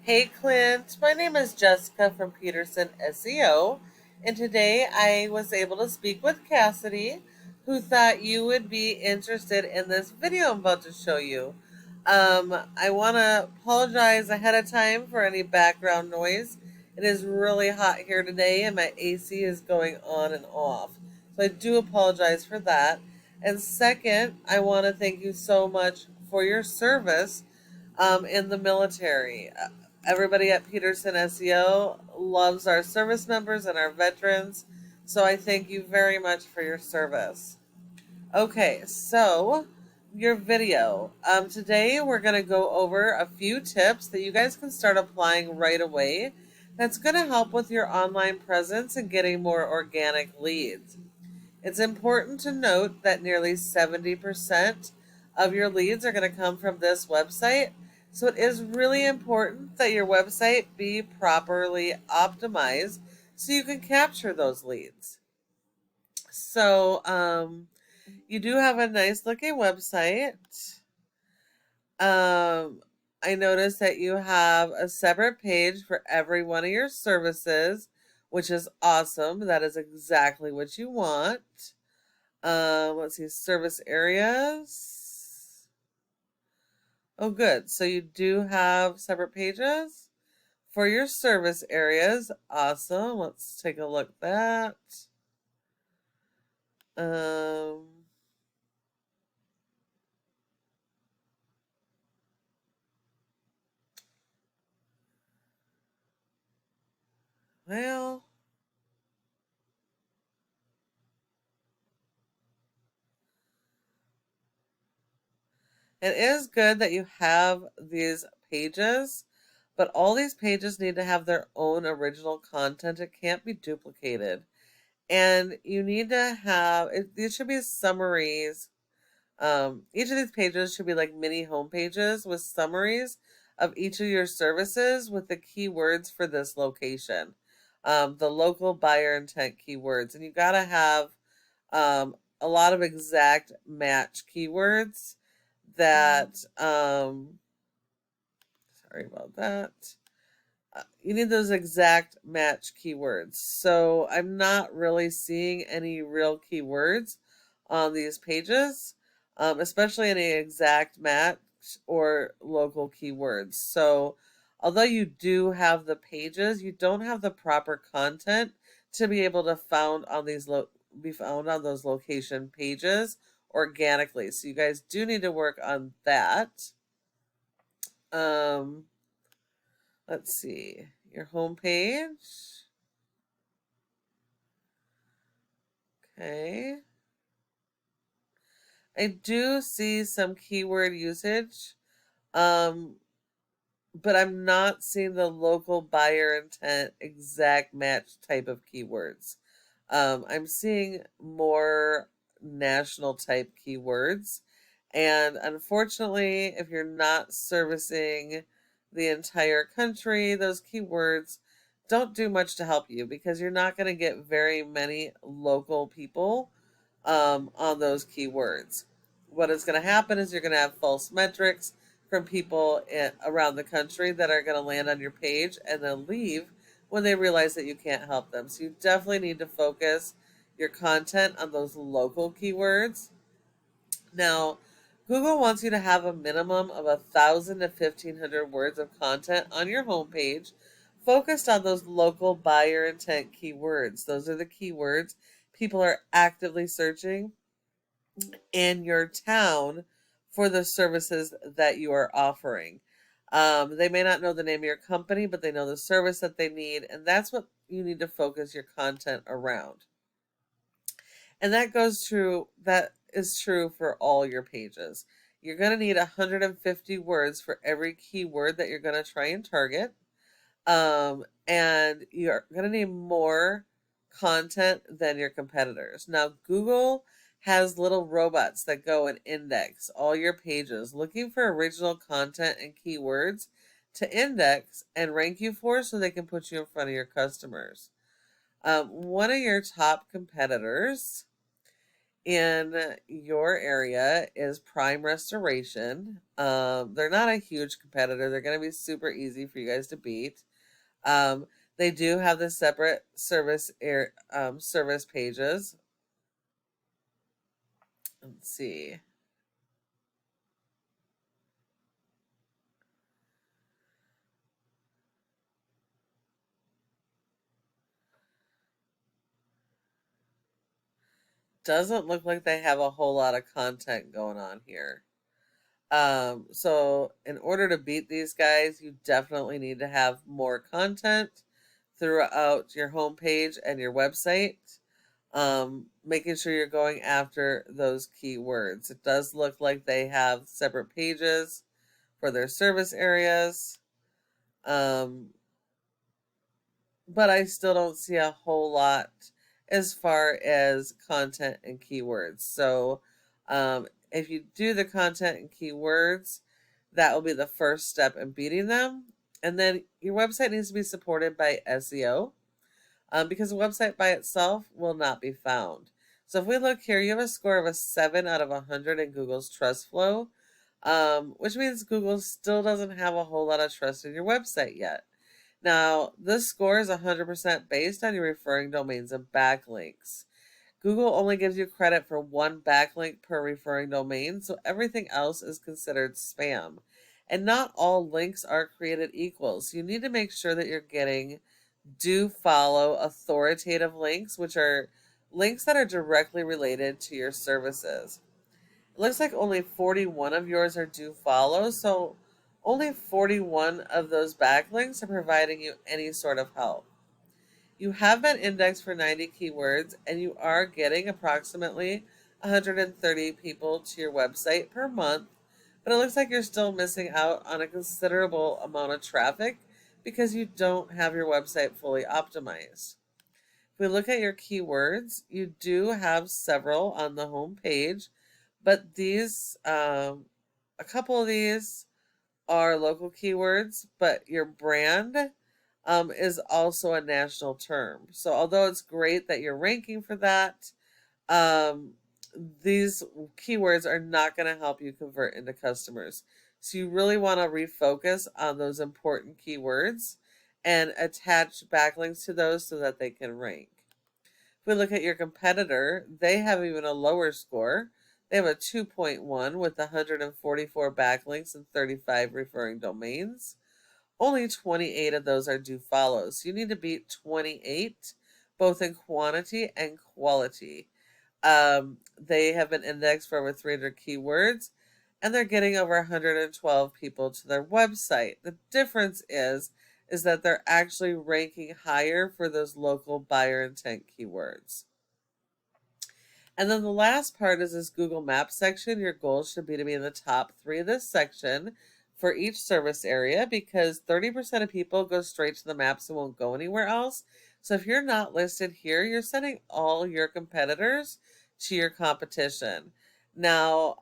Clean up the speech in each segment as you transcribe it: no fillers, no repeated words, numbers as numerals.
Hey Clint, my name is Jessica from Peterson SEO, and today I was able to speak with Cassidy, who thought you would be interested in this video I'm about to show you. I want to apologize ahead of time for any background noise. It is really hot here today, and my AC is going on and off, so I do apologize for that. And second, I want to thank you so much for your service in the military. Everybody at Peterson SEO loves our service members and our veterans, so I thank you very much for your service. Okay, so your video. Today we're going to go over a few tips that you guys can start applying right away. That's going to help with your online presence and getting more organic leads. It's important to note that nearly 70% of your leads are going to come from this website. So it is really important that your website be properly optimized so you can capture those leads. So you do have a nice looking website. Um, I noticed that you have a separate page for every one of your services, which is awesome. That is exactly what you want. Let's see, service areas. Oh, good. So you do have separate pages for your service areas. Awesome. Let's take a look at that. Well, it is good that you have these pages, but all these pages need to have their own original content. It can't be duplicated. And you need to have, these should be summaries. Each of these pages should be like mini home pages with summaries of each of your services with the keywords for this location, the local buyer intent keywords. And you got to have a lot of exact match keywords that, sorry about that. You need those exact match keywords. So I'm not really seeing any real keywords on these pages, especially any exact match or local keywords. So although you do have the pages, you don't have the proper content to be able to be found on those location pages organically. So you guys do need to work on that. Um, let's see, your home page. Okay. I do see some keyword usage, um, but I'm not seeing the local buyer intent exact match type of keywords. I'm seeing more national type keywords. And unfortunately, if you're not servicing the entire country, those keywords don't do much to help you because you're not going to get very many local people on those keywords. What is going to happen is you're going to have false metrics from people around the country that are going to land on your page and then leave when they realize that you can't help them. So you definitely need to focus your content on those local keywords. Now, Google wants you to have a minimum of 1,000 to 1,500 words of content on your homepage focused on those local buyer intent keywords. Those are the keywords people are actively searching in your town for the services that you are offering. They may not know the name of your company, but they know the service that they need, and that's what you need to focus your content around. And that is true for all your pages. You're going to need 150 words for every keyword that you're going to try and target. And you're going to need more content than your competitors. Now, Google has little robots that go and index all your pages looking for original content and keywords to index and rank you for so they can put you in front of your customers. One of your top competitors in your area is Prime Restoration. They're not a huge competitor. They're going to be super easy for you guys to beat. Um, they do have the separate service pages. Let's see. Doesn't look like they have a whole lot of content going on here. So in order to beat these guys, you definitely need to have more content throughout your homepage and your website. Making sure you're going after those keywords. It does look like they have separate pages for their service areas. Um, but I still don't see a whole lot as far as content and keywords. So if you do the content and keywords, that will be the first step in beating them. And then your website needs to be supported by SEO, because a website by itself will not be found. So if we look here, you have a score of a 7 out of 100 in Google's trust flow, which means Google still doesn't have a whole lot of trust in your website yet. Now, this score is 100% based on your referring domains and backlinks. Google only gives you credit for one backlink per referring domain, so everything else is considered spam. And not all links are created equal, so you need to make sure that you're getting do follow authoritative links, which are links that are directly related to your services. It looks like only 41 of yours are do follow, so only 41 of those backlinks are providing you any sort of help. You have been indexed for 90 keywords, and you are getting approximately 130 people to your website per month, but it looks like you're still missing out on a considerable amount of traffic because you don't have your website fully optimized. If we look at your keywords, you do have several on the home page, but a couple of these are local keywords, but your brand is also a national term. So although it's great that you're ranking for that, um, these keywords are not going to help you convert into customers. So you really want to refocus on those important keywords and attach backlinks to those so that they can rank. If we look at your competitor, they have even a lower score. They have a 2.1 with 144 backlinks and 35 referring domains. Only 28 of those are do follows. So you need to beat 28, both in quantity and quality. They have been indexed for over 300 keywords, and they're getting over 112 people to their website. The difference is that they're actually ranking higher for those local buyer intent keywords. And then the last part is this Google Maps section. Your goal should be to be in the top 3 of this section for each service area, because 30% of people go straight to the maps and won't go anywhere else. So if you're not listed here, you're sending all your competitors to your competition. Now,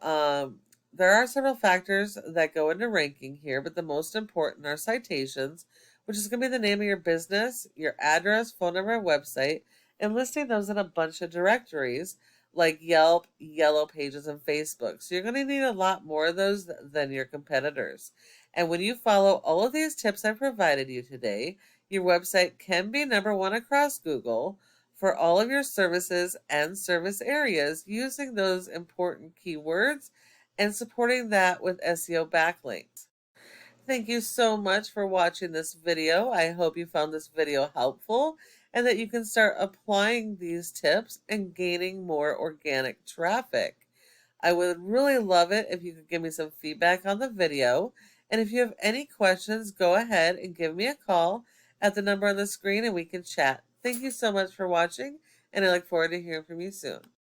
there are several factors that go into ranking here, but the most important are citations, which is going to be the name of your business, your address, phone number, website, and listing those in a bunch of directories like Yelp, Yellow Pages, and Facebook. So you're going to need a lot more of those than your competitors. And when you follow all of these tips I provided you today, your website can be #1 across Google for all of your services and service areas using those important keywords and supporting that with SEO backlinks. Thank you so much for watching this video. I hope you found this video helpful and that you can start applying these tips and gaining more organic traffic. I would really love it if you could give me some feedback on the video. And if you have any questions, go ahead and give me a call at the number on the screen and we can chat. Thank you so much for watching, and I look forward to hearing from you soon.